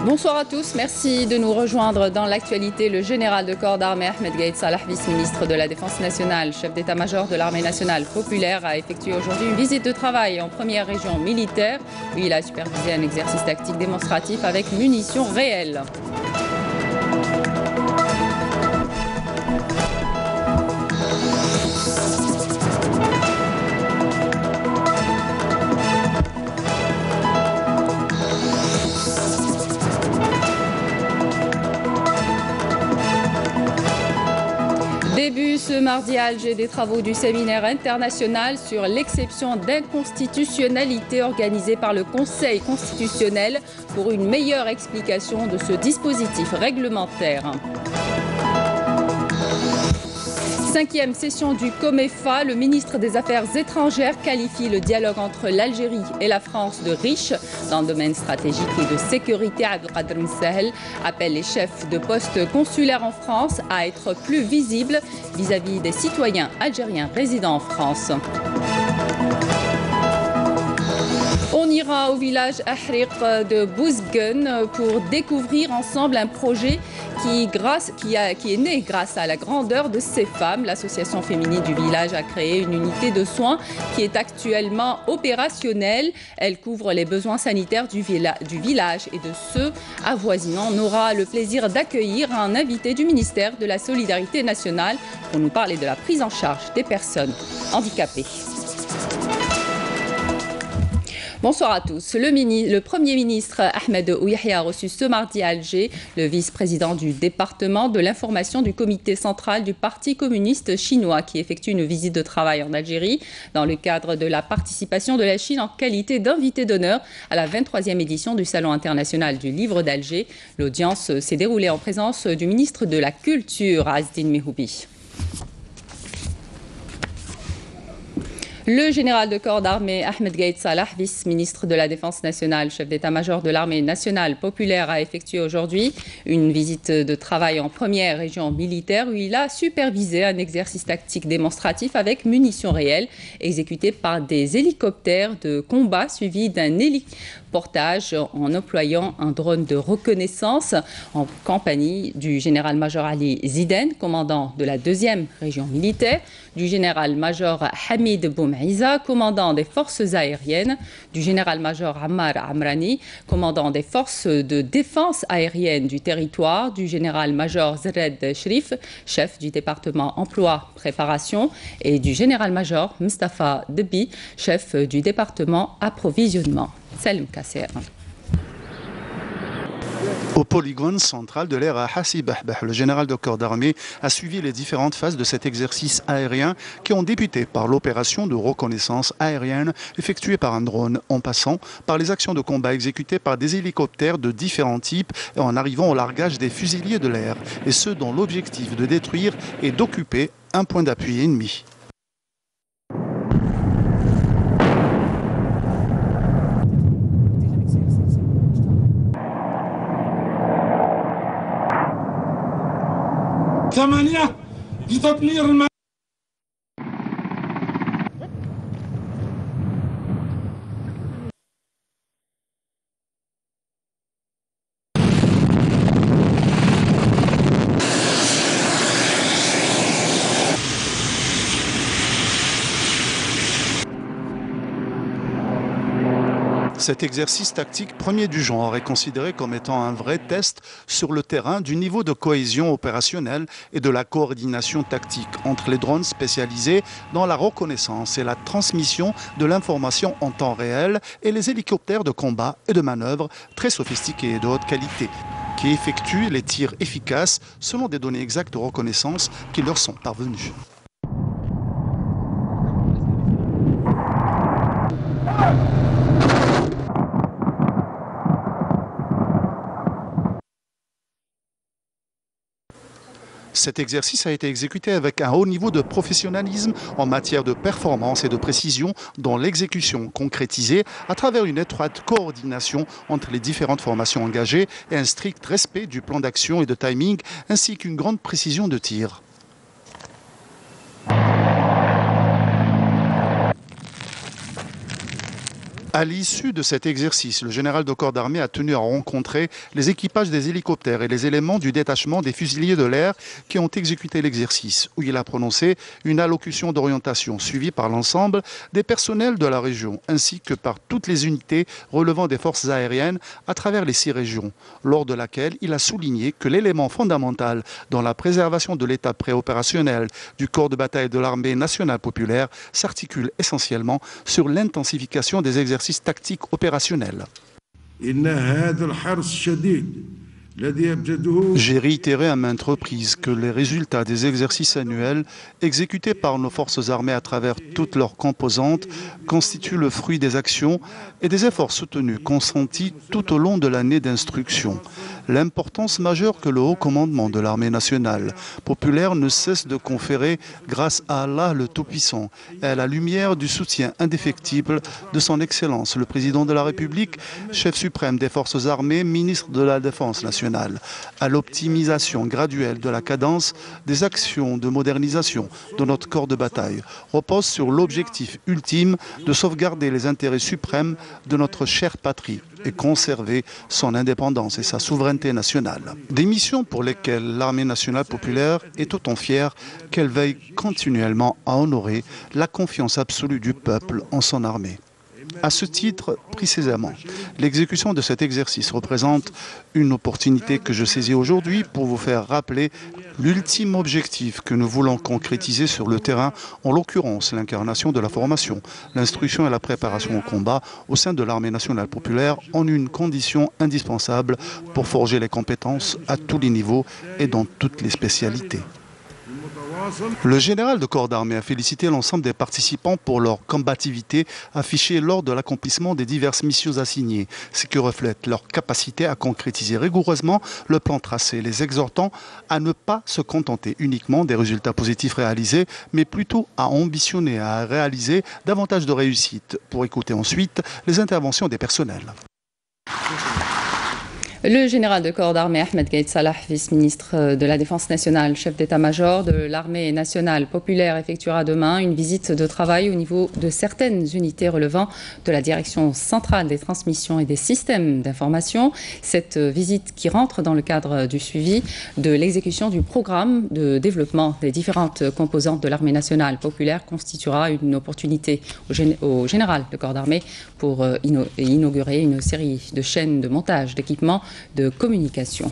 Bonsoir à tous, merci de nous rejoindre dans l'actualité. Le général de corps d'armée Ahmed Gaïd Salah, vice-ministre de la Défense nationale, chef d'état-major de l'armée nationale populaire, a effectué aujourd'hui une visite de travail en première région militaire où il a supervisé un exercice tactique démonstratif avec munitions réelles. Début ce mardi à Alger des travaux du séminaire international sur l'exception d'inconstitutionnalité organisé par le Conseil constitutionnel pour une meilleure explication de ce dispositif réglementaire. 5e session du COMEFA, le ministre des Affaires étrangères qualifie le dialogue entre l'Algérie et la France de riche dans le domaine stratégique et de sécurité. Abdelkader Msahel appelle les chefs de poste consulaires en France à être plus visibles vis-à-vis des citoyens algériens résidant en France. On ira au village Ahriq de Bouzguen pour découvrir ensemble un projet qui est né grâce à la grandeur de ces femmes. L'association féminine du village a créé une unité de soins qui est actuellement opérationnelle. Elle couvre les besoins sanitaires du village et de ceux avoisinants. On aura le plaisir d'accueillir un invité du ministère de la Solidarité nationale pour nous parler de la prise en charge des personnes handicapées. Bonsoir à tous. Le Premier ministre Ahmed Ouyahia a reçu ce mardi à Alger le vice-président du département de l'information du comité central du Parti communiste chinois qui effectue une visite de travail en Algérie dans le cadre de la participation de la Chine en qualité d'invité d'honneur à la 23e édition du Salon international du livre d'Alger. L'audience s'est déroulée en présence du ministre de la Culture, Azdine Mehoubi. Le général de corps d'armée Ahmed Gaïd Salah, vice-ministre de la Défense nationale, chef d'état-major de l'armée nationale populaire, a effectué aujourd'hui une visite de travail en première région militaire où il a supervisé un exercice tactique démonstratif avec munitions réelles exécuté par des hélicoptères de combat suivi d'un héliportage en employant un drone de reconnaissance en compagnie du général-major Ali Ziden, commandant de la 2e région militaire, du général-major Hamid Boumaïza, commandant des forces aériennes, du général-major Ammar Amrani, commandant des forces de défense aérienne du territoire, du général-major Zred Shrif, chef du département emploi-préparation, et du général-major Mustafa Debi, chef du département approvisionnement. Salim Kasser. Au polygone central de l'air à Hassibahbah, le général de corps d'armée a suivi les différentes phases de cet exercice aérien qui ont débuté par l'opération de reconnaissance aérienne effectuée par un drone, en passant par les actions de combat exécutées par des hélicoptères de différents types et en arrivant au largage des fusiliers de l'air, et ce dont l'objectif de détruire et d'occuper un point d'appui ennemi. ثمانية لتطوير Cet exercice tactique premier du genre est considéré comme étant un vrai test sur le terrain du niveau de cohésion opérationnelle et de la coordination tactique entre les drones spécialisés dans la reconnaissance et la transmission de l'information en temps réel et les hélicoptères de combat et de manœuvre très sophistiqués et de haute qualité qui effectuent les tirs efficaces selon des données exactes de reconnaissance qui leur sont parvenues. Cet exercice a été exécuté avec un haut niveau de professionnalisme en matière de performance et de précision dans l'exécution concrétisée à travers une étroite coordination entre les différentes formations engagées et un strict respect du plan d'action et de timing ainsi qu'une grande précision de tir. À l'issue de cet exercice, le général de corps d'armée a tenu à rencontrer les équipages des hélicoptères et les éléments du détachement des fusiliers de l'air qui ont exécuté l'exercice, où il a prononcé une allocution d'orientation suivie par l'ensemble des personnels de la région, ainsi que par toutes les unités relevant des forces aériennes à travers les 6 régions, lors de laquelle il a souligné que l'élément fondamental dans la préservation de l'état préopérationnel du corps de bataille de l'armée nationale populaire s'articule essentiellement sur l'intensification des exercices tactiques opérationnels. J'ai réitéré à maintes reprises que les résultats des exercices annuels exécutés par nos forces armées à travers toutes leurs composantes constituent le fruit des actions et des efforts soutenus consentis tout au long de l'année d'instruction. L'importance majeure que le haut commandement de l'armée nationale populaire ne cesse de conférer grâce à Allah le Tout-Puissant et à la lumière du soutien indéfectible de son Excellence, le Président de la République, chef suprême des forces armées, ministre de la Défense nationale, à l'optimisation graduelle de la cadence des actions de modernisation de notre corps de bataille, repose sur l'objectif ultime de sauvegarder les intérêts suprêmes de notre chère patrie et conserver son indépendance et sa souveraineté nationale. Des missions pour lesquelles l'armée nationale populaire est autant fière qu'elle veille continuellement à honorer la confiance absolue du peuple en son armée. À ce titre, précisément, l'exécution de cet exercice représente une opportunité que je saisis aujourd'hui pour vous faire rappeler l'ultime objectif que nous voulons concrétiser sur le terrain, en l'occurrence l'incarnation de la formation, l'instruction et la préparation au combat au sein de l'armée nationale populaire en une condition indispensable pour forger les compétences à tous les niveaux et dans toutes les spécialités. Le général de corps d'armée a félicité l'ensemble des participants pour leur combativité affichée lors de l'accomplissement des diverses missions assignées, ce qui reflète leur capacité à concrétiser rigoureusement le plan tracé, les exhortant à ne pas se contenter uniquement des résultats positifs réalisés, mais plutôt à ambitionner à réaliser davantage de réussites, pour écouter ensuite les interventions des personnels. Le général de corps d'armée Ahmed Gaïd Salah, vice-ministre de la Défense nationale, chef d'état-major de l'armée nationale populaire, effectuera demain une visite de travail au niveau de certaines unités relevant de la direction centrale des transmissions et des systèmes d'information. Cette visite qui rentre dans le cadre du suivi de l'exécution du programme de développement des différentes composantes de l'armée nationale populaire constituera une opportunité au général de corps d'armée pour inaugurer une série de chaînes de montage d'équipements de communication.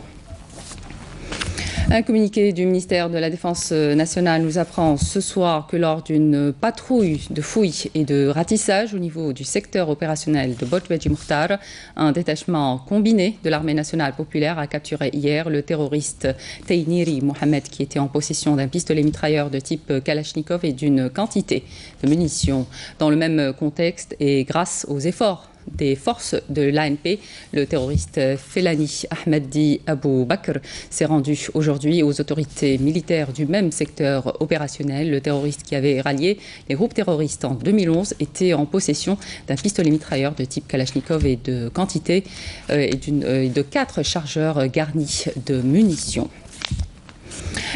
Un communiqué du ministère de la Défense nationale nous apprend ce soir que lors d'une patrouille de fouilles et de ratissage au niveau du secteur opérationnel de Botbedji Mukhtar, un détachement combiné de l'armée nationale populaire a capturé hier le terroriste Tayniri Mohamed qui était en possession d'un pistolet mitrailleur de type Kalachnikov et d'une quantité de munitions. Dans le même contexte et grâce aux efforts des forces de l'ANP, le terroriste Felani Ahmadi Abou Bakr s'est rendu aujourd'hui aux autorités militaires du même secteur opérationnel. Le terroriste qui avait rallié les groupes terroristes en 2011 était en possession d'un pistolet mitrailleur de type Kalachnikov et de quantité et de 4 chargeurs garnis de munitions.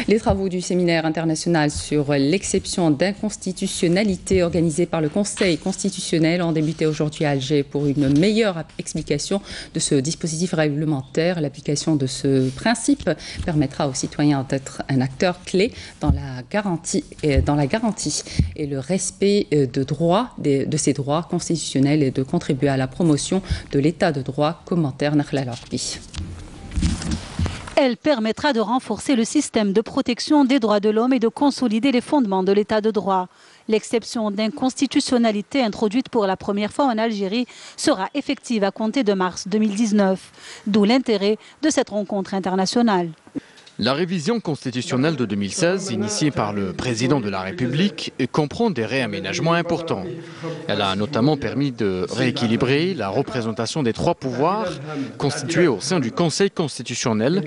Les travaux du séminaire international sur l'exception d'inconstitutionnalité organisé par le Conseil constitutionnel ont débuté aujourd'hui à Alger pour une meilleure explication de ce dispositif réglementaire. L'application de ce principe permettra aux citoyens d'être un acteur clé dans la garantie et le respect de ces droits constitutionnels et de contribuer à la promotion de l'état de droit. Commentaire Nakhla Larbi. Elle permettra de renforcer le système de protection des droits de l'homme et de consolider les fondements de l'état de droit. L'exception d'inconstitutionnalité introduite pour la première fois en Algérie sera effective à compter de mars 2019, d'où l'intérêt de cette rencontre internationale. La révision constitutionnelle de 2016, initiée par le président de la République, comprend des réaménagements importants. Elle a notamment permis de rééquilibrer la représentation des 3 pouvoirs constitués au sein du Conseil constitutionnel,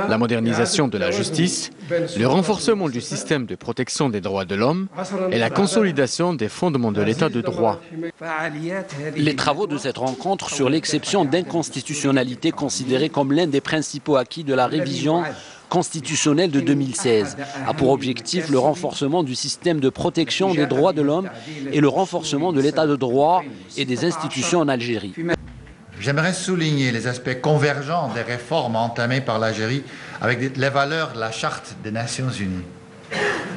la modernisation de la justice, le renforcement du système de protection des droits de l'homme et la consolidation des fondements de l'état de droit. Les travaux de cette rencontre sur l'exception d'inconstitutionnalité considérée comme l'un des principaux acquis de la révision constitutionnelle de 2016 a pour objectif le renforcement du système de protection des droits de l'homme et le renforcement de l'état de droit et des institutions en Algérie. J'aimerais souligner les aspects convergents des réformes entamées par l'Algérie avec les valeurs de la Charte des Nations Unies.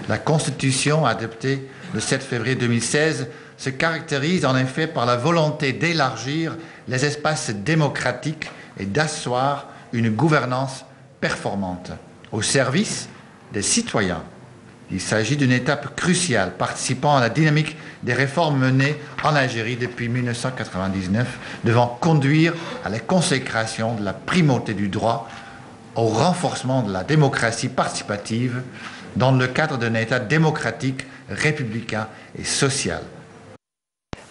La Constitution adoptée le 7 février 2016 se caractérise en effet par la volonté d'élargir les espaces démocratiques et d'asseoir une gouvernance performante au service des citoyens. Il s'agit d'une étape cruciale participant à la dynamique des réformes menées en Algérie depuis 1999, devant conduire à la consécration de la primauté du droit, au renforcement de la démocratie participative dans le cadre d'un État démocratique, républicain et social.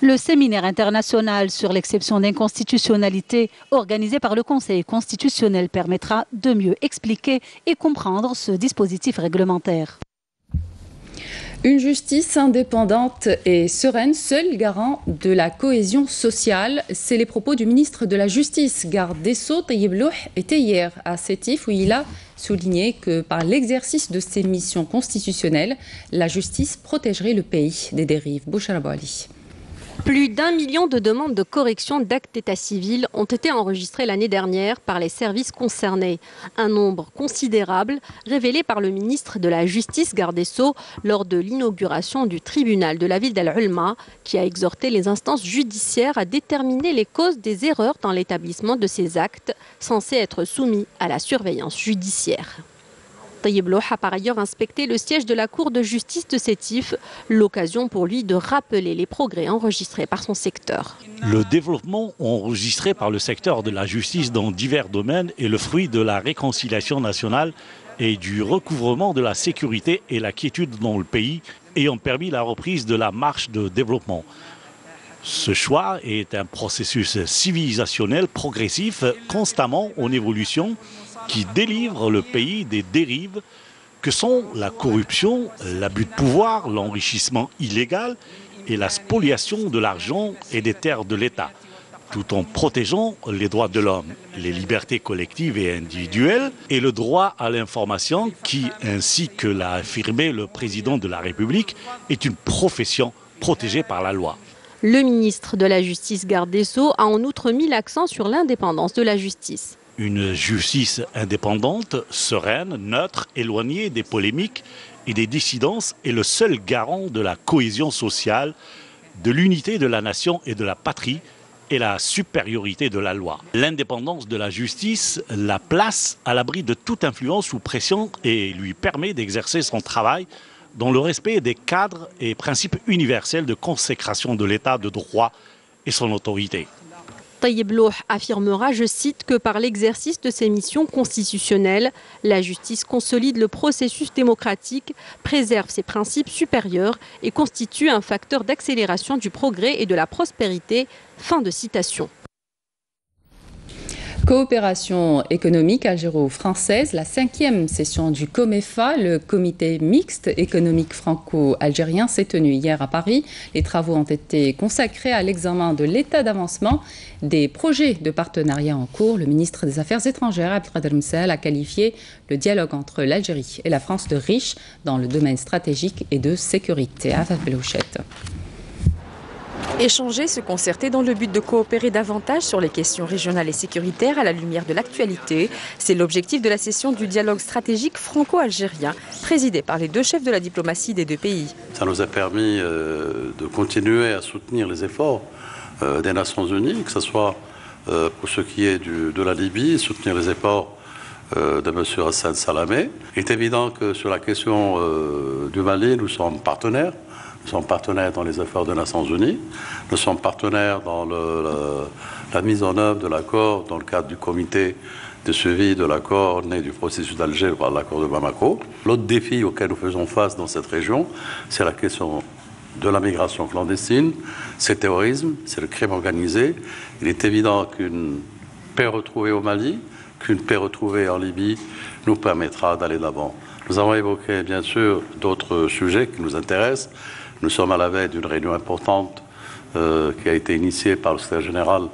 Le séminaire international sur l'exception d'inconstitutionnalité organisé par le Conseil constitutionnel permettra de mieux expliquer et comprendre ce dispositif réglementaire. Une justice indépendante et sereine, seul garant de la cohésion sociale, c'est les propos du ministre de la Justice, garde des Sceaux, Tayyip Louh, était hier à Sétif où il a souligné que par l'exercice de ses missions constitutionnelles, la justice protégerait le pays des dérives. Bouchra Abou Ali. Plus d'1 million de demandes de correction d'actes d'état civil ont été enregistrées l'année dernière par les services concernés. Un nombre considérable révélé par le ministre de la Justice, garde des Sceaux, lors de l'inauguration du tribunal de la ville d'Al-Ulma, qui a exhorté les instances judiciaires à déterminer les causes des erreurs dans l'établissement de ces actes censés être soumis à la surveillance judiciaire. Tayyip Louh a par ailleurs inspecté le siège de la Cour de justice de Sétif, l'occasion pour lui de rappeler les progrès enregistrés par son secteur. Le développement enregistré par le secteur de la justice dans divers domaines est le fruit de la réconciliation nationale et du recouvrement de la sécurité et la quiétude dans le pays ayant permis la reprise de la marche de développement. Ce choix est un processus civilisationnel progressif, constamment en évolution, qui délivre le pays des dérives que sont la corruption, l'abus de pouvoir, l'enrichissement illégal et la spoliation de l'argent et des terres de l'État, tout en protégeant les droits de l'homme, les libertés collectives et individuelles et le droit à l'information qui, ainsi que l'a affirmé le président de la République, est une profession protégée par la loi. Le ministre de la Justice, garde des Sceaux, a en outre mis l'accent sur l'indépendance de la justice. Une justice indépendante, sereine, neutre, éloignée des polémiques et des dissidences est le seul garant de la cohésion sociale, de l'unité de la nation et de la patrie et la supériorité de la loi. L'indépendance de la justice la place à l'abri de toute influence ou pression et lui permet d'exercer son travail dans le respect des cadres et principes universels de consécration de l'état de droit et son autorité. Tayyip Louh affirmera, je cite, que par l'exercice de ses missions constitutionnelles, la justice consolide le processus démocratique, préserve ses principes supérieurs et constitue un facteur d'accélération du progrès et de la prospérité. Fin de citation. Coopération économique algéro-française, la 5e session du COMEFA, le comité mixte économique franco-algérien, s'est tenue hier à Paris. Les travaux ont été consacrés à l'examen de l'état d'avancement des projets de partenariat en cours. Le ministre des Affaires étrangères, Abdelkader Msal, a qualifié le dialogue entre l'Algérie et la France de riche dans le domaine stratégique et de sécurité. Afaf Belouchette. Échanger, se concerter dans le but de coopérer davantage sur les questions régionales et sécuritaires à la lumière de l'actualité. C'est l'objectif de la session du dialogue stratégique franco-algérien, présidée par les deux chefs de la diplomatie des deux pays. Ça nous a permis de continuer à soutenir les efforts des Nations Unies, que ce soit pour ce qui est de la Libye, soutenir les efforts de M. Hassan Salamé. Il est évident que sur la question du Mali, nous sommes partenaires. Nous sommes partenaires dans les efforts des Nations Unies. Nous sommes partenaires dans la mise en œuvre de l'accord dans le cadre du comité de suivi de l'accord né du processus d'Alger par l'accord de Bamako. L'autre défi auquel nous faisons face dans cette région, c'est la question de la migration clandestine, c'est le terrorisme, c'est le crime organisé. Il est évident qu'une paix retrouvée au Mali, qu'une paix retrouvée en Libye nous permettra d'aller de l'avant. Nous avons évoqué bien sûr d'autres sujets qui nous intéressent. Nous sommes à la veille d'une réunion importante qui a été initiée par le secrétaire général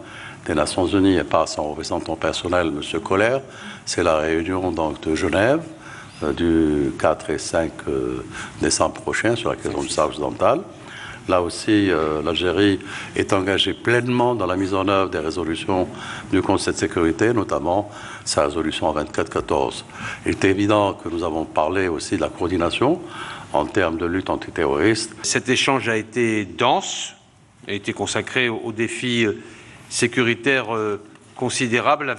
des Nations Unies et par son représentant personnel, M. Koller. C'est la réunion donc, de Genève. du 4 et 5 décembre prochain sur la question du Sahara occidental. Là aussi, l'Algérie est engagée pleinement dans la mise en œuvre des résolutions du Conseil de sécurité, notamment sa résolution 2414. Il est évident que nous avons parlé aussi de la coordination en termes de lutte antiterroriste. Cet échange a été dense, a été consacré aux défis sécuritaires considérables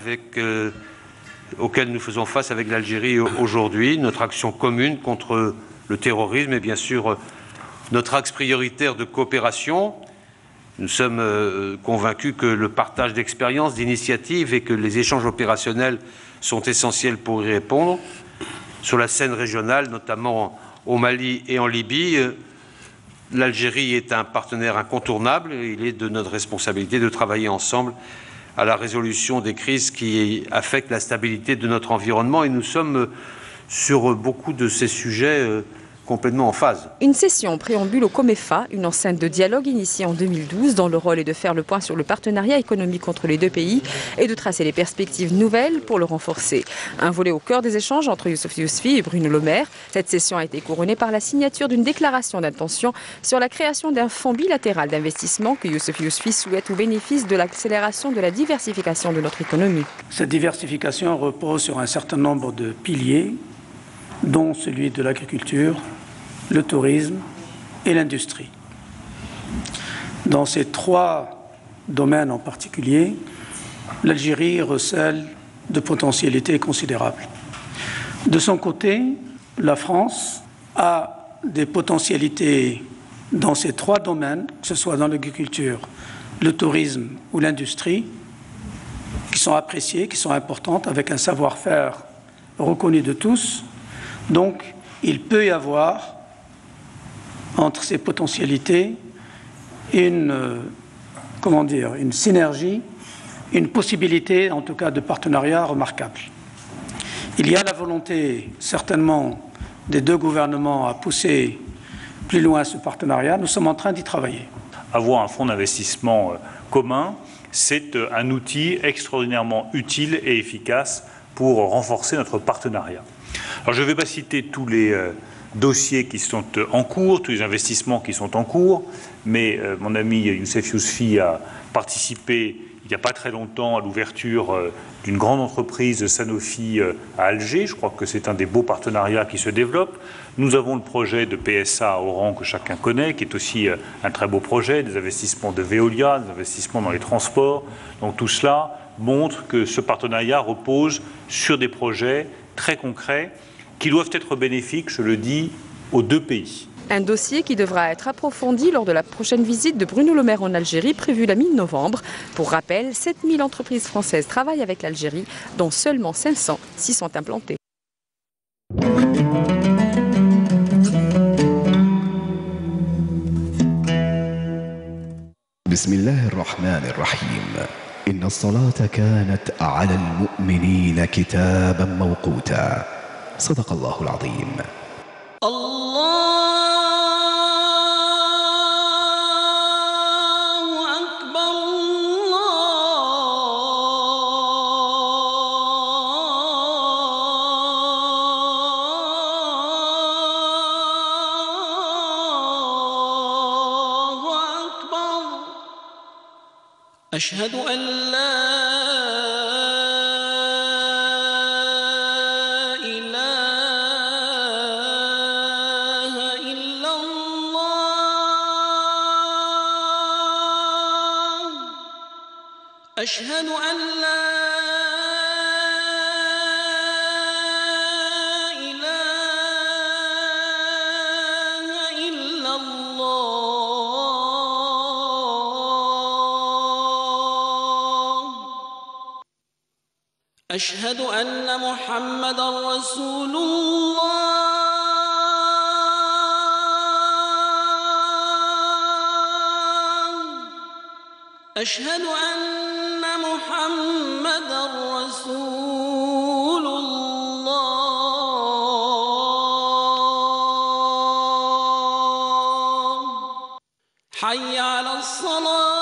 auxquels nous faisons face avec l'Algérie aujourd'hui. Notre action commune contre le terrorisme et bien sûr notre axe prioritaire de coopération. Nous sommes convaincus que le partage d'expériences, d'initiatives et que les échanges opérationnels sont essentiels pour y répondre. Sur la scène régionale, notamment au Mali et en Libye, l'Algérie est un partenaire incontournable. Il est de notre responsabilité de travailler ensemble à la résolution des crises qui affectent la stabilité de notre environnement. Et nous sommes sur beaucoup de ces sujets complètement en phase. Une session préambule au COMEFA, une enceinte de dialogue initiée en 2012 dont le rôle est de faire le point sur le partenariat économique entre les deux pays et de tracer les perspectives nouvelles pour le renforcer. Un volet au cœur des échanges entre Youssouf Yousfi et Bruno Le Maire. Cette session a été couronnée par la signature d'une déclaration d'intention sur la création d'un fonds bilatéral d'investissement que Youssouf Yousfi souhaite au bénéfice de l'accélération de la diversification de notre économie. Cette diversification repose sur un certain nombre de piliers, dont celui de l'agriculture, le tourisme et l'industrie. Dans ces trois domaines en particulier, l'Algérie recèle de potentialités considérables. De son côté, la France a des potentialités dans ces trois domaines, que ce soit dans l'agriculture, le tourisme ou l'industrie, qui sont appréciées, qui sont importantes, avec un savoir-faire reconnu de tous. Donc, il peut y avoir entre ces potentialités une synergie, une possibilité, en tout cas, de partenariat remarquable. Il y a la volonté, certainement, des deux gouvernements à pousser plus loin ce partenariat. Nous sommes en train d'y travailler. Avoir un fonds d'investissement commun, c'est un outil extraordinairement utile et efficace pour renforcer notre partenariat. Alors, je ne vais pas citer tous les dossiers qui sont en cours, tous les investissements qui sont en cours, mais mon ami Youssouf Yousfi a participé il n'y a pas très longtemps à l'ouverture d'une grande entreprise Sanofi à Alger. Je crois que c'est un des beaux partenariats qui se développe. Nous avons le projet de PSA à Oran que chacun connaît, qui est aussi un très beau projet, des investissements de Veolia, des investissements dans les transports. Donc tout cela montre que ce partenariat repose sur des projets très concrets qui doivent être bénéfiques, je le dis, aux deux pays. Un dossier qui devra être approfondi lors de la prochaine visite de Bruno Le Maire en Algérie, prévue la mi-novembre. Pour rappel, 7000 entreprises françaises travaillent avec l'Algérie, dont seulement 500 s'y sont implantées. Bismillahirrahmanirrahim. إن الصلاة كانت على المؤمنين كتابا موقوتا صدق الله العظيم. أشهد أن لا إله إلا الله أشهد أن لا أشهد أن محمدًا رسول الله أشهد أن محمدًا رسول الله حي على الصلاة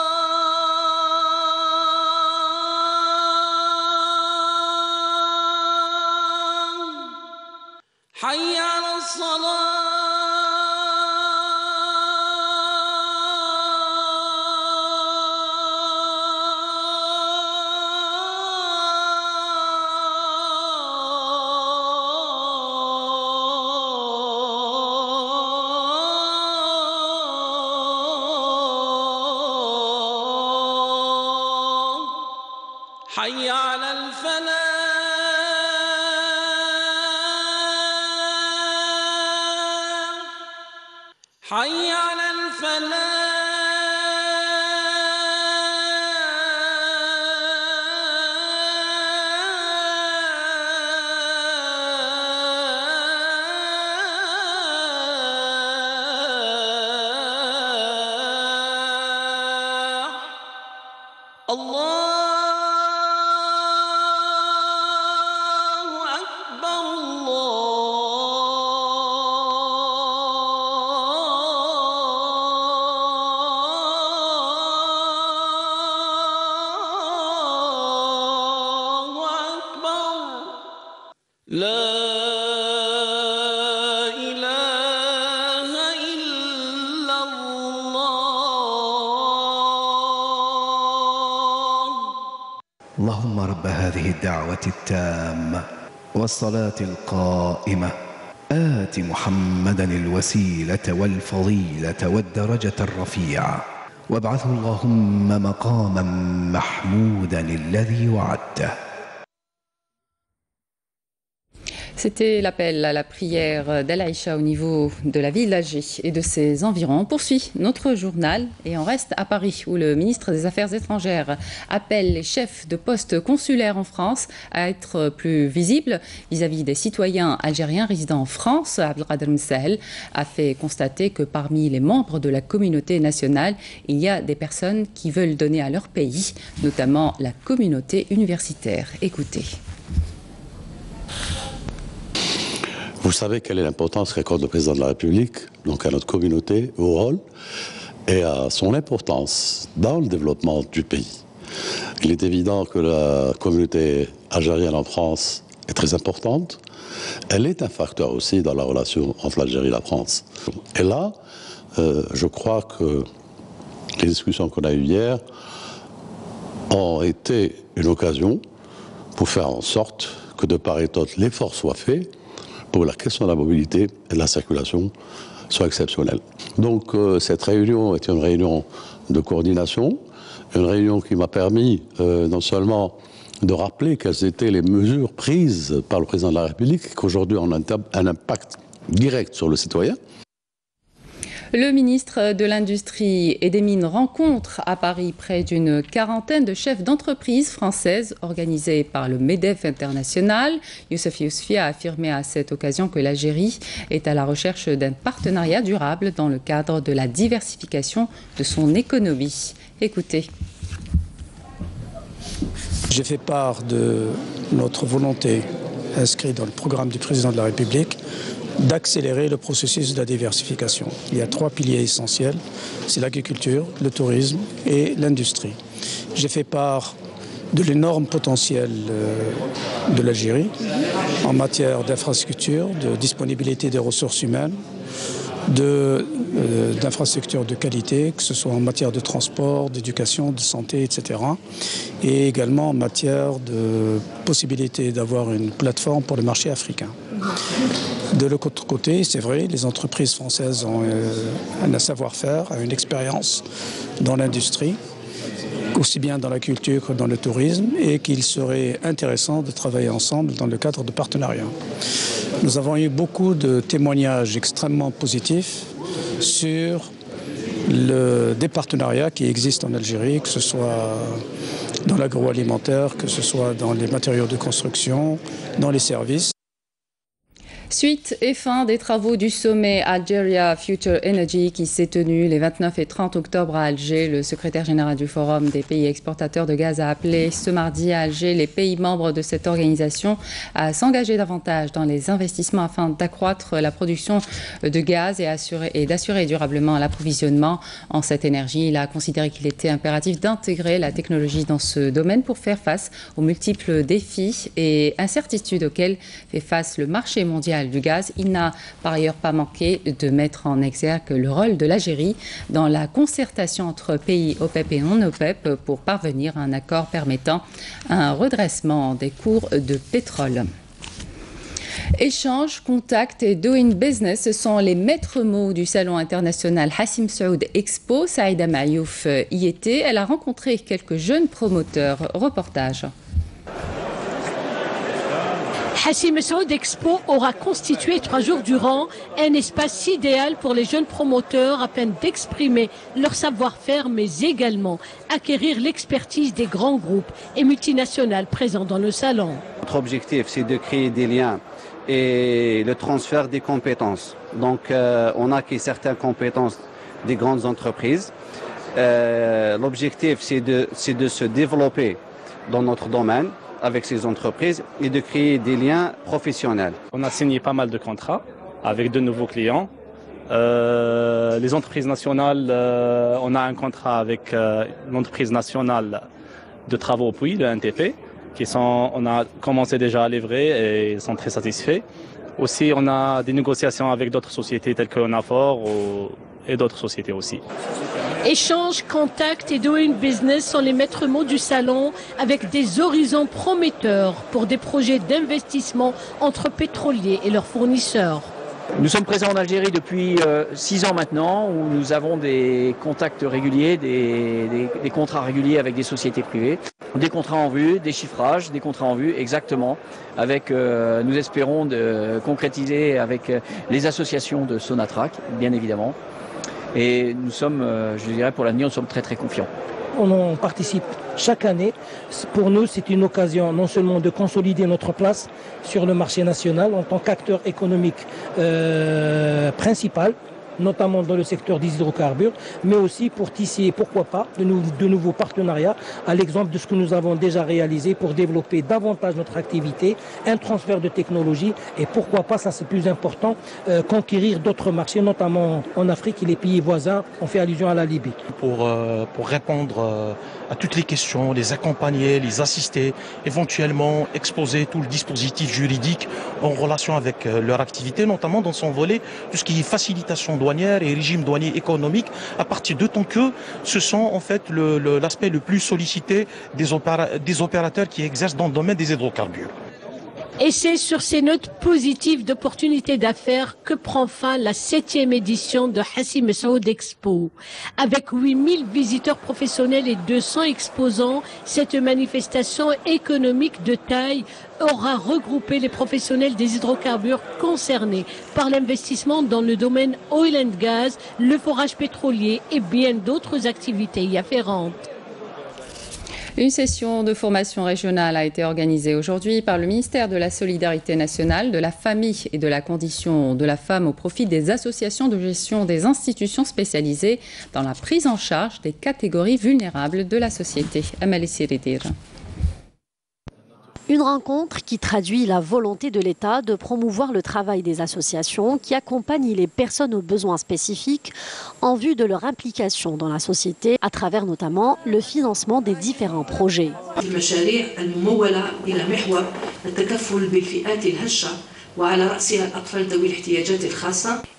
حي على الفلاح حي على الفلاح اللهم رب هذه الدعوة التامة والصلاة القائمة آت محمدا الوسيلة والفضيلة والدرجة الرفيعة وابعثه اللهم مقاما محمودا الذي وعدته. C'était l'appel à la prière d'Al-Aïcha au niveau de la ville d'Alger et de ses environs. On poursuit notre journal et on reste à Paris où le ministre des Affaires étrangères appelle les chefs de postes consulaires en France à être plus visibles vis-à-vis des citoyens algériens résidant en France. Abdelkader Msahel a fait constater que parmi les membres de la communauté nationale, il y a des personnes qui veulent donner à leur pays, notamment la communauté universitaire. Écoutez. Vous savez quelle est l'importance qu'accorde le président de la République, donc à notre communauté, au rôle et à son importance dans le développement du pays. Il est évident que la communauté algérienne en France est très importante. Elle est un facteur aussi dans la relation entre l'Algérie et la France. Et là, je crois que les discussions qu'on a eues hier ont été une occasion pour faire en sorte que de part et d'autre, l'effort soit fait pour la question de la mobilité et de la circulation soit exceptionnelle. Donc cette réunion est une réunion de coordination, une réunion qui m'a permis non seulement de rappeler quelles étaient les mesures prises par le président de la République, qu'aujourd'hui ont un impact direct sur le citoyen. Le ministre de l'Industrie et des Mines rencontre à Paris près d'une quarantaine de chefs d'entreprise françaises organisés par le MEDEF international. Youssef Yousfi a affirmé à cette occasion que l'Algérie est à la recherche d'un partenariat durable dans le cadre de la diversification de son économie. Écoutez. J'ai fait part de notre volonté inscrite dans le programme du président de la République d'accélérer le processus de la diversification. Il y a 3 piliers essentiels, c'est l'agriculture, le tourisme et l'industrie. J'ai fait part de l'énorme potentiel de l'Algérie en matière d'infrastructure, de disponibilité des ressources humaines, d'infrastructures de qualité, que ce soit en matière de transport, d'éducation, de santé, etc. Et également en matière de possibilité d'avoir une plateforme pour le marché africain. De l'autre côté, c'est vrai, les entreprises françaises ont un savoir-faire, une expérience dans l'industrie, aussi bien dans la culture que dans le tourisme, et qu'il serait intéressant de travailler ensemble dans le cadre de partenariats. Nous avons eu beaucoup de témoignages extrêmement positifs sur des partenariats qui existent en Algérie, que ce soit dans l'agroalimentaire, que ce soit dans les matériaux de construction, dans les services. Suite et fin des travaux du sommet Algeria Future Energy qui s'est tenu les 29 et 30 octobre à Alger. Le secrétaire général du Forum des pays exportateurs de gaz a appelé ce mardi à Alger les pays membres de cette organisation à s'engager davantage dans les investissements afin d'accroître la production de gaz et d'assurer durablement l'approvisionnement en cette énergie. Il a considéré qu'il était impératif d'intégrer la technologie dans ce domaine pour faire face aux multiples défis et incertitudes auxquels fait face le marché mondial du gaz. Il n'a par ailleurs pas manqué de mettre en exergue le rôle de l'Algérie dans la concertation entre pays OPEP et non-OPEP pour parvenir à un accord permettant un redressement des cours de pétrole. Échange, contact et doing business, ce sont les maîtres mots du salon international Hassim Saoud Expo. Saïda Mayouf y était. Elle a rencontré quelques jeunes promoteurs. Reportage. Hassim Saoud Expo aura constitué 3 jours durant un espace idéal pour les jeunes promoteurs afin d'exprimer leur savoir-faire, mais également acquérir l'expertise des grands groupes et multinationales présents dans le salon. Notre objectif, c'est de créer des liens et le transfert des compétences. Donc, on a acquis certaines compétences des grandes entreprises. L'objectif, c'est de se développer dans notre domaine avec ces entreprises et de créer des liens professionnels. On a signé pas mal de contrats avec de nouveaux clients. Les entreprises nationales, on a un contrat avec l'entreprise nationale de travaux Puy, le NTP, on a commencé déjà à livrer et ils sont très satisfaits. Aussi, on a des négociations avec d'autres sociétés telles que Onafor et d'autres sociétés aussi. Échange, contact et doing business sont les maîtres mots du salon, avec des horizons prometteurs pour des projets d'investissement entre pétroliers et leurs fournisseurs. Nous sommes présents en Algérie depuis 6 ans maintenant, où nous avons des contacts réguliers, des contrats réguliers avec des sociétés privées. Des contrats en vue, des chiffrages, des contrats en vue, exactement, avec, nous espérons de concrétiser avec les associations de Sonatrach, bien évidemment. Et nous sommes, je dirais pour l'avenir, nous sommes très très confiants. On participe chaque année. Pour nous, c'est une occasion non seulement de consolider notre place sur le marché national en tant qu'acteur économique principal, notamment dans le secteur des hydrocarbures, mais aussi pour tisser, pourquoi pas, de nouveaux partenariats, à l'exemple de ce que nous avons déjà réalisé pour développer davantage notre activité, un transfert de technologie et pourquoi pas, ça c'est plus important, conquérir d'autres marchés, notamment en Afrique et les pays voisins, on fait allusion à la Libye. Pour répondre à toutes les questions, les accompagner, les assister, éventuellement exposer tout le dispositif juridique en relation avec leur activité, notamment dans son volet, tout ce qui est facilitation douanière et régime douanier économique, à partir de temps que ce sont en fait l'aspect le plus sollicité des opérateurs qui exercent dans le domaine des hydrocarbures. Et c'est sur ces notes positives d'opportunités d'affaires que prend fin la 7e édition de Hassim Saoud Expo. Avec 8000 visiteurs professionnels et 200 exposants, cette manifestation économique de taille aura regroupé les professionnels des hydrocarbures concernés par l'investissement dans le domaine oil and gas, le forage pétrolier et bien d'autres activités y afférentes. Une session de formation régionale a été organisée aujourd'hui par le ministère de la Solidarité nationale, de la Famille et de la Condition de la femme au profit des associations de gestion des institutions spécialisées dans la prise en charge des catégories vulnérables de la société. Amalie Siridir. Une rencontre qui traduit la volonté de l'État de promouvoir le travail des associations qui accompagnent les personnes aux besoins spécifiques en vue de leur implication dans la société à travers notamment le financement des différents projets.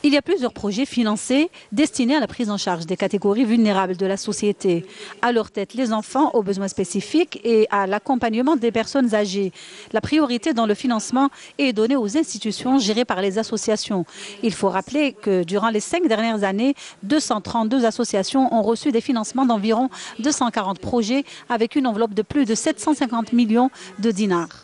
Il y a plusieurs projets financés destinés à la prise en charge des catégories vulnérables de la société. À leur tête, les enfants aux besoins spécifiques et à l'accompagnement des personnes âgées. La priorité dans le financement est donnée aux institutions gérées par les associations. Il faut rappeler que durant les 5 dernières années, 232 associations ont reçu des financements d'environ 240 projets avec une enveloppe de plus de 750 millions de dinars.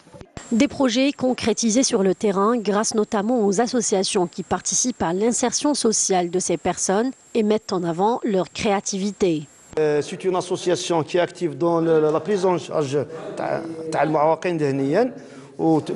Des projets concrétisés sur le terrain grâce notamment aux associations qui participent à l'insertion sociale de ces personnes et mettent en avant leur créativité. C'est une association qui est active dans la prise en charge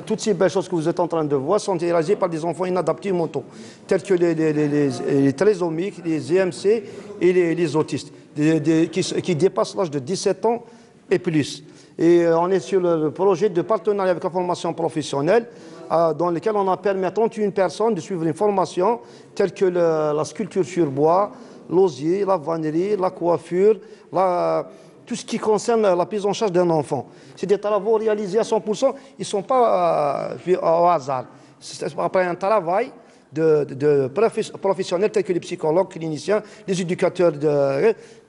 toutes ces belles choses que vous êtes en train de voir sont réalisées par des enfants inadaptés mentaux, tels que les trisomiques, les EMC et les autistes, qui dépassent l'âge de 17 ans et plus. Et on est sur le projet de partenariat avec la formation professionnelle dans lequel on a permis à 31 personnes de suivre une formation telle que la sculpture sur bois, l'osier, la vannerie, la coiffure, tout ce qui concerne la prise en charge d'un enfant. C'est des travaux réalisés à 100%, ils ne sont pas au hasard. C'est après un travail de professionnels tels que les psychologues, cliniciens, les éducateurs,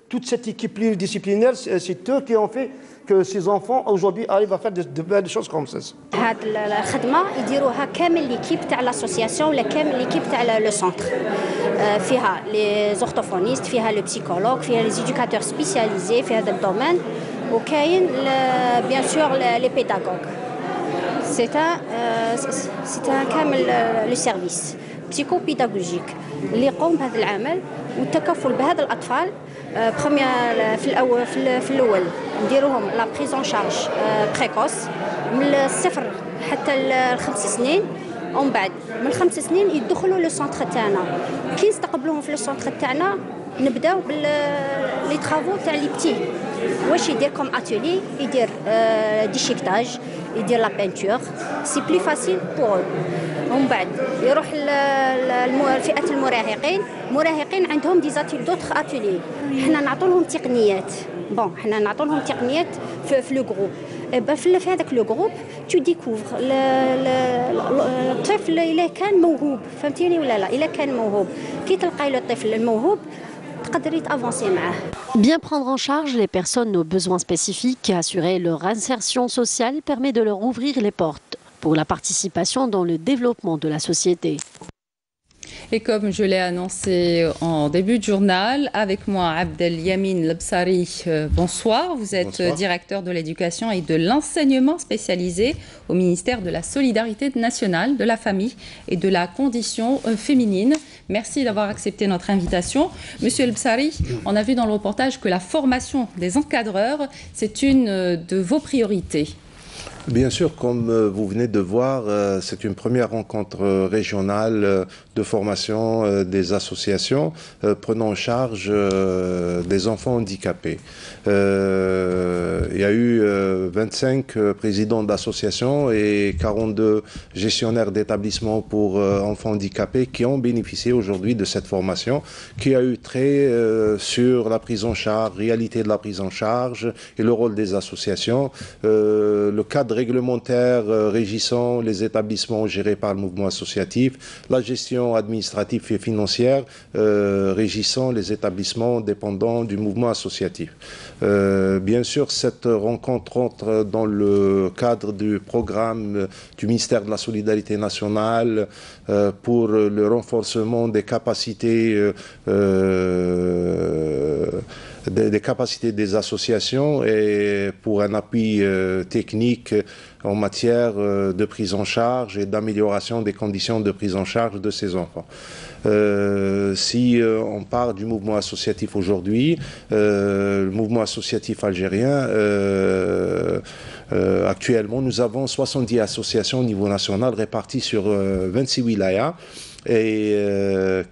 toute cette équipe pluridisciplinaire, c'est eux qui ont fait que ces enfants aujourd'hui arrivent à faire de belles choses comme ça. هاد الخدمة يديروها كامل ليكيب تاع لاسوسياسيون ولا كامل ليكيب تاع لو سونتر فيها لي زورتوفونيست فيها لو بسيكولوج فيها لي إدوكاتور سبيسياليزي في هذا الدومين وكاين بيان سور لي بيداغوج C'est un كامل لو سيرفيس بسيكو بيداغوجيك اللي يقوم بهذا العمل والتكفل بهذا الاطفال. في الاول نديروهم لا بريزون شارج بريكوس من الصفر حتى الخمس سنين، ومن بعد من 5 سنين يدخلوا لو سونتر تاعنا. كي نستقبلوهم في لو سونتر تاعنا نبداو لي طرافو تاع لي بتي. واش يدير كوم اتولي، يدير ديشيكتاج، يدير لا بينتور، سي بلي فاسيل بور. ومن بعد يروح لفئه المراهقين عندهم دي زاتيل دوطخ اتولي. حنا نعطوا لهم تقنيات، حنا نعطوا لهم تقنيات في لو جروب. في هذاك لو جروب تو ديكوفر الطفل الا كان موهوب، فهمتيني ولا لا؟ الا كان موهوب كي تلقاي له الطفل الموهوب تقدري تافونسي معاه. Bien prendre en charge les personnes aux besoins spécifiques et assurer leur insertion sociale permet de leur ouvrir les portes pour la participation dans le développement de la société. Et comme je l'ai annoncé en début de journal, avec moi Abdel Yamin Lebsari, bonsoir. Vous êtes directeur de l'éducation et de l'enseignement spécialisé au ministère de la Solidarité nationale, de la famille et de la condition féminine. Merci d'avoir accepté notre invitation. Monsieur Lebsari, on a vu dans le reportage que la formation des encadreurs, c'est une de vos priorités. Bien sûr, comme vous venez de voir, c'est une première rencontre régionale de formation des associations prenant en charge des enfants handicapés. Il y a eu 25 présidents d'associations et 42 gestionnaires d'établissements pour enfants handicapés qui ont bénéficié aujourd'hui de cette formation, qui a eu trait sur la prise en charge, réalité de la prise en charge et le rôle des associations, le cadre réglementaire régissant les établissements gérés par le mouvement associatif, la gestion administrative et financière régissant les établissements dépendants du mouvement associatif. Bien sûr, cette rencontre entre dans le cadre du programme du ministère de la Solidarité nationale pour le renforcement des capacités des associations et pour un appui technique en matière de prise en charge et d'amélioration des conditions de prise en charge de ces enfants. Si on parle du mouvement associatif aujourd'hui, le mouvement associatif algérien, actuellement, nous avons 70 associations au niveau national réparties sur 26 wilayas. Et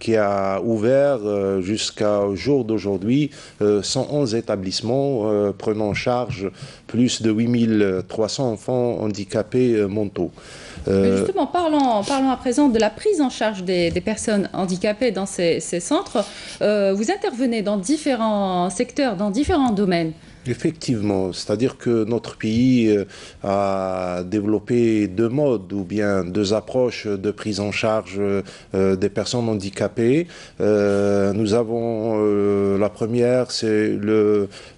qui a ouvert jusqu'au jour d'aujourd'hui 111 établissements prenant en charge plus de 8300 enfants handicapés mentaux. Justement, parlons à présent de la prise en charge des personnes handicapées dans ces centres. Vous intervenez dans différents secteurs, dans différents domaines. Effectivement, c'est-à-dire que notre pays a développé deux modes ou bien deux approches de prise en charge des personnes handicapées. Nous avons la première, c'est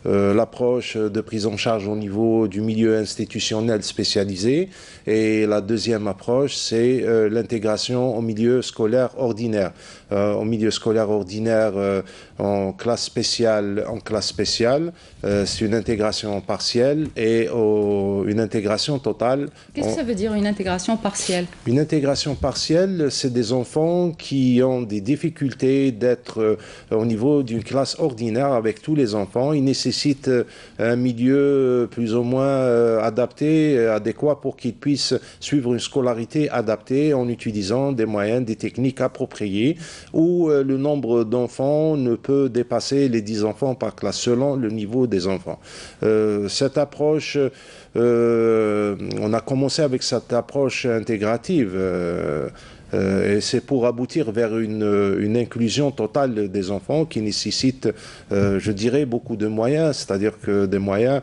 l'approche de prise en charge au niveau du milieu institutionnel spécialisé, et la deuxième approche, c'est l'intégration au milieu scolaire ordinaire. Au milieu scolaire ordinaire, en classe spéciale, c'est une intégration partielle et une intégration totale. Qu'est-ce que ça veut dire, une intégration partielle? Une intégration partielle, c'est des enfants qui ont des difficultés d'être au niveau d'une classe ordinaire avec tous les enfants. Ils nécessitent un milieu plus ou moins adéquat pour qu'ils puissent suivre une scolarité adaptée en utilisant des moyens, des techniques appropriées, où le nombre d'enfants ne peut dépasser les 10 enfants par classe selon le niveau des enfants. Cette approche, on a commencé avec cette approche intégrative et c'est pour aboutir vers une inclusion totale des enfants qui nécessite, je dirais, beaucoup de moyens, c'est-à-dire que des moyens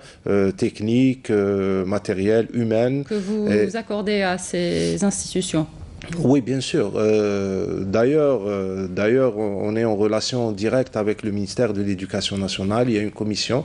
techniques, matériels, humains. Que vous accordez à ces institutions? Oui, bien sûr. D'ailleurs, on est en relation directe avec le ministère de l'Éducation nationale. Il y a une commission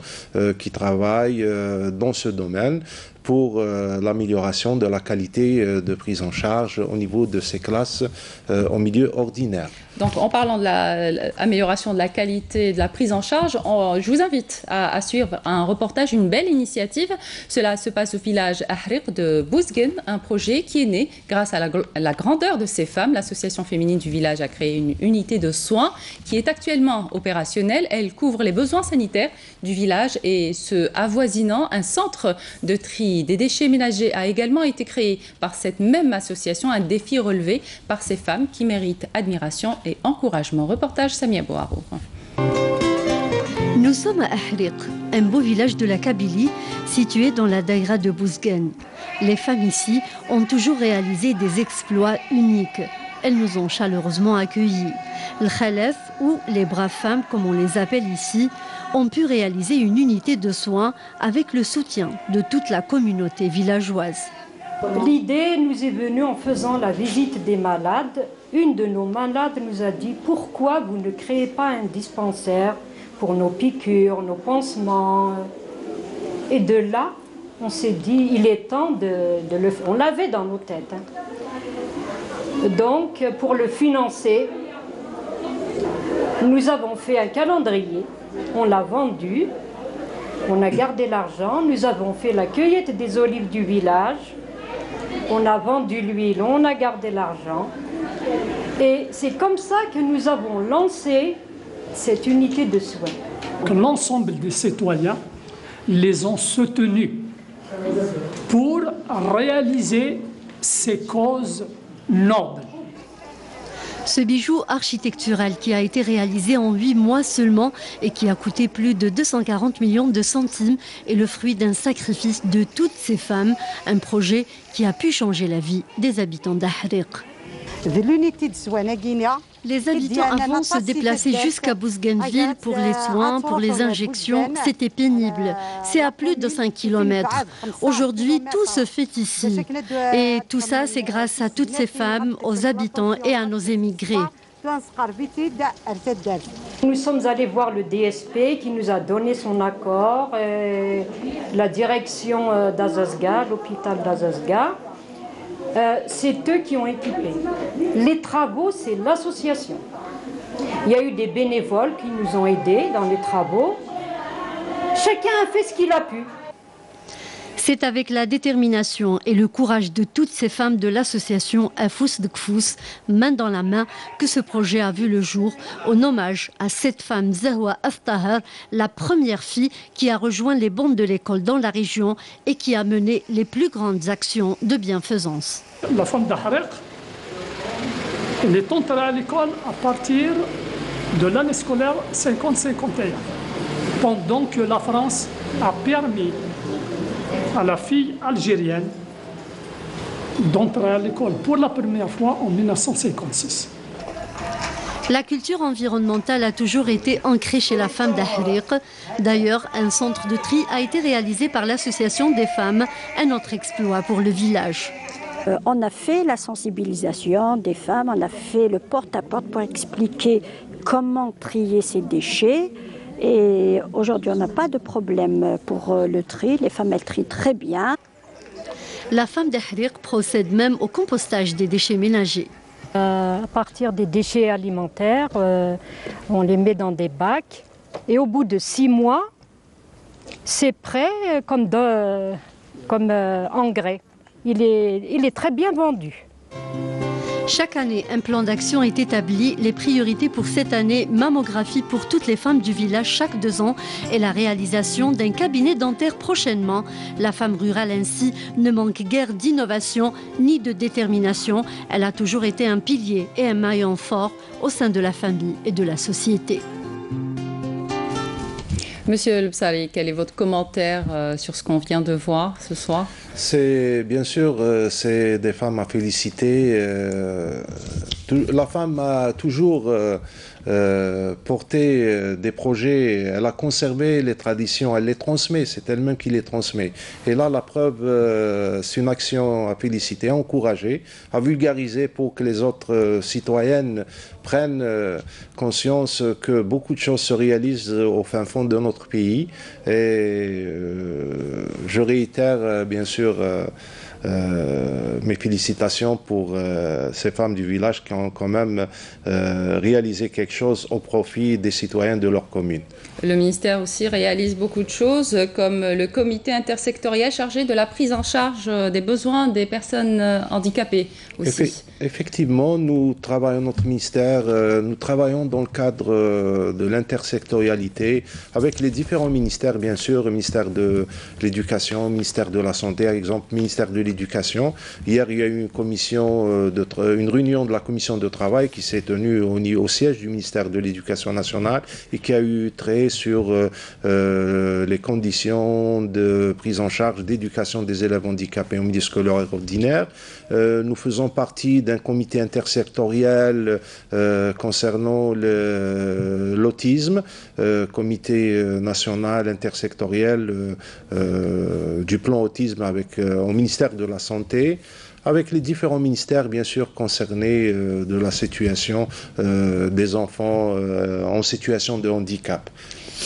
qui travaille dans ce domaine pour l'amélioration de la qualité de prise en charge au niveau de ces classes en milieu ordinaire. Donc, en parlant de l'amélioration de la qualité de la prise en charge, je vous invite à suivre un reportage, une belle initiative. Cela se passe au village Ahriq de Bouzgen, un projet qui est né grâce à la grandeur de ces femmes. L'association féminine du village a créé une unité de soins qui est actuellement opérationnelle. Elle couvre les besoins sanitaires du village et ce avoisinant, un centre de tri des déchets ménagers a également été créé par cette même association, un défi relevé par ces femmes qui méritent admiration et encouragement. Reportage Samia Bouharou. Nous sommes à Ahriq, un beau village de la Kabylie situé dans la daïra de Bouzgen. Les femmes ici ont toujours réalisé des exploits uniques. Elles nous ont chaleureusement accueillis. Le Khalef, ou les braves femmes comme on les appelle ici, ont pu réaliser une unité de soins avec le soutien de toute la communauté villageoise. L'idée nous est venue en faisant la visite des malades. Une de nos malades nous a dit « Pourquoi vous ne créez pas un dispensaire pour nos piqûres, nos pansements ?» Et de là, on s'est dit « Il est temps de le faire. » On l'avait dans nos têtes. Donc, pour le financer, nous avons fait un calendrier. On l'a vendu. On a gardé l'argent. Nous avons fait la cueillette des olives du village. On a vendu l'huile, on a gardé l'argent. Et c'est comme ça que nous avons lancé cette unité de soins. L'ensemble des citoyens les ont soutenus pour réaliser ces causes nobles. Ce bijou architectural qui a été réalisé en 8 mois seulement et qui a coûté plus de 240 millions de centimes est le fruit d'un sacrifice de toutes ces femmes, un projet qui a pu changer la vie des habitants d'Ahriq. Les habitants avant se déplaçaient jusqu'à Bouzgenville pour les soins, pour les injections. C'était pénible. C'est à plus de 5 km. Aujourd'hui, tout se fait ici. Et tout ça, c'est grâce à toutes ces femmes, aux habitants et à nos émigrés. Nous sommes allés voir le DSP qui nous a donné son accord, la direction d'Azazga, l'hôpital d'Azazga. C'est eux qui ont équipé. Les travaux, c'est l'association. Il y a eu des bénévoles qui nous ont aidés dans les travaux. Chacun a fait ce qu'il a pu. C'est avec la détermination et le courage de toutes ces femmes de l'association Afous de Kfous, main dans la main, que ce projet a vu le jour, en hommage à cette femme Zahwa Aftahar, la première fille qui a rejoint les bancs de l'école dans la région et qui a mené les plus grandes actions de bienfaisance. La femme d'Ahriq, elle est entrée à l'école à partir de l'année scolaire 50-51, pendant que la France a permis à la fille algérienne d'entrer à l'école pour la première fois en 1956. La culture environnementale a toujours été ancrée chez la femme d'Ahriq. D'ailleurs, un centre de tri a été réalisé par l'association des femmes, un autre exploit pour le village. On a fait la sensibilisation des femmes, on a fait le porte-à-porte pour expliquer comment trier ces déchets. Et aujourd'hui, on n'a pas de problème pour le tri. Les femmes, elles trient très bien. La femme d'Ahriq procède même au compostage des déchets ménagers. À partir des déchets alimentaires, on les met dans des bacs. Et au bout de 6 mois, c'est prêt comme engrais. Il est très bien vendu. Chaque année, un plan d'action est établi. Les priorités pour cette année, mammographie pour toutes les femmes du village chaque 2 ans et la réalisation d'un cabinet dentaire prochainement. La femme rurale ainsi ne manque guère d'innovation ni de détermination. Elle a toujours été un pilier et un maillon fort au sein de la famille et de la société. Monsieur Lubsari, quel est votre commentaire sur ce qu'on vient de voir ce soir? C'est bien sûr, c'est des femmes à féliciter. La femme a toujours porté des projets, elle a conservé les traditions, elle les transmet, c'est elle-même qui les transmet. Et là, la preuve, c'est une action à féliciter, à encourager, à vulgariser pour que les autres citoyennes prennent conscience que beaucoup de choses se réalisent au fin fond de notre pays. Et je réitère, bien sûr, mes félicitations pour ces femmes du village qui ont quand même réalisé quelque chose au profit des citoyens de leur commune. Le ministère aussi réalise beaucoup de choses, comme le comité intersectoriel chargé de la prise en charge des besoins des personnes handicapées aussi. Effectivement, nous travaillons, notre ministère, nous travaillons dans le cadre de l'intersectorialité avec les différents ministères, bien sûr, le ministère de l'Éducation, le ministère de la Santé, par exemple, le ministère de l'Éducation. Hier, il y a eu une réunion de la commission de travail qui s'est tenue au siège du ministère de l'Éducation nationale et qui a eu trait sur les conditions de prise en charge d'éducation des élèves handicapés en milieu scolaire ordinaire. Nous faisons partie d'un comité intersectoriel concernant l'autisme, comité national intersectoriel du plan autisme au ministère de la Santé, avec les différents ministères, bien sûr, concernés de la situation des enfants en situation de handicap.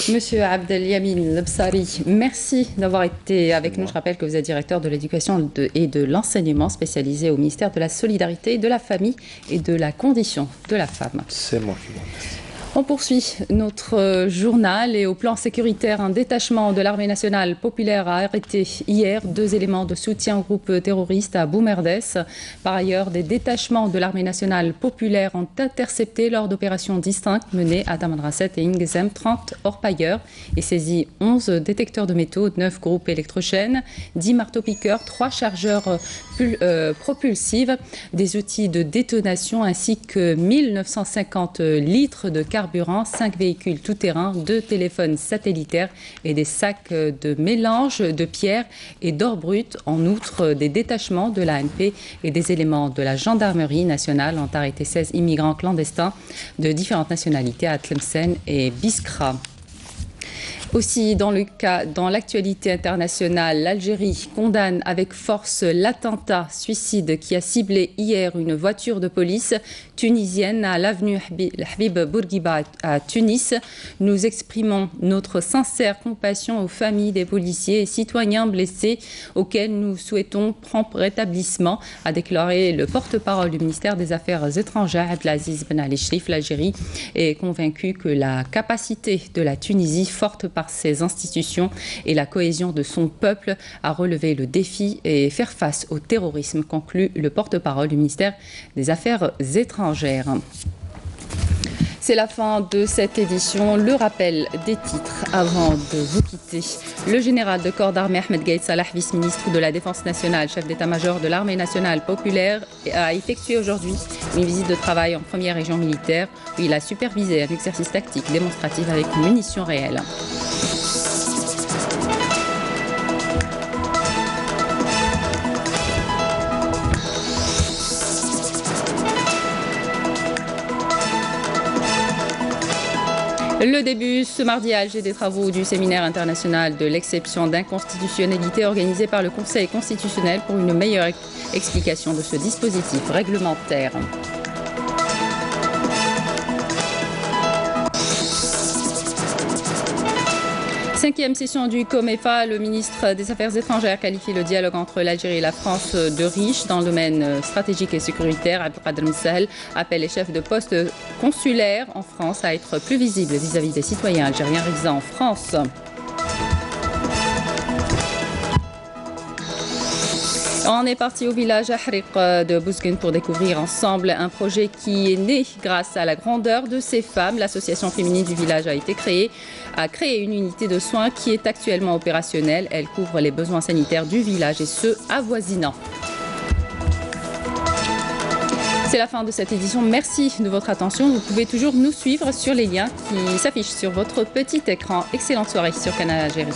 Monsieur Abdelyamin Lebsari, merci d'avoir été avec nous. Je rappelle que vous êtes directeur de l'éducation et de l'enseignement spécialisé au ministère de la Solidarité, de la Famille et de la Condition de la Femme. C'est moi qui vous remercie. On poursuit notre journal et au plan sécuritaire, un détachement de l'armée nationale populaire a arrêté hier 2 éléments de soutien au groupe terroriste à Boumerdès. Par ailleurs, des détachements de l'armée nationale populaire ont intercepté lors d'opérations distinctes menées à Tamanrasset et Ingezem 30 orpailleurs et saisi 11 détecteurs de métaux, 9 groupes électrochènes, 10 marteaux-piqueurs, 3 chargeurs propulsifs, des outils de détonation ainsi que 1950 litres de carburant, 5 véhicules tout-terrain, 2 téléphones satellitaires et des sacs de mélange de pierres et d'or brut. En outre, des détachements de l'ANP et des éléments de la gendarmerie nationale ont arrêté 16 immigrants clandestins de différentes nationalités à Tlemcen et Biskra. Aussi, dans l'actualité internationale, l'Algérie condamne avec force l'attentat suicide qui a ciblé hier une voiture de police tunisienne à l'avenue Habib Bourguiba à Tunis. Nous exprimons notre sincère compassion aux familles des policiers et citoyens blessés auxquels nous souhaitons prompt rétablissement, a déclaré le porte-parole du ministère des Affaires étrangères, Abdelaziz Ben Ali Shrif. L'Algérie est convaincue que la capacité de la Tunisie, forte par ses institutions et la cohésion de son peuple, à relever le défi et faire face au terrorisme, conclut le porte-parole du ministère des Affaires étrangères. C'est la fin de cette édition. Le rappel des titres avant de vous quitter. Le général de corps d'armée Ahmed Gaïd Salah, vice-ministre de la Défense nationale, chef d'état-major de l'armée nationale populaire, a effectué aujourd'hui une visite de travail en première région militaire où il a supervisé un exercice tactique démonstratif avec munitions réelles. Le début ce mardi à Alger des travaux du séminaire international de l'exception d'inconstitutionnalité organisé par le Conseil constitutionnel pour une meilleure explication de ce dispositif réglementaire. Cinquième session du COMEFA, le ministre des Affaires étrangères qualifie le dialogue entre l'Algérie et la France de riche dans le domaine stratégique et sécuritaire. Abdelkader Msahel appelle les chefs de poste consulaires en France à être plus visibles vis-à-vis des citoyens algériens résidant en France. On est parti au village Ahriq de Bouzguen pour découvrir ensemble un projet qui est né grâce à la grandeur de ces femmes. L'association féminine du village a créé une unité de soins qui est actuellement opérationnelle. Elle couvre les besoins sanitaires du village et ceux avoisinants. C'est la fin de cette édition. Merci de votre attention. Vous pouvez toujours nous suivre sur les liens qui s'affichent sur votre petit écran. Excellente soirée sur Canal Algérie.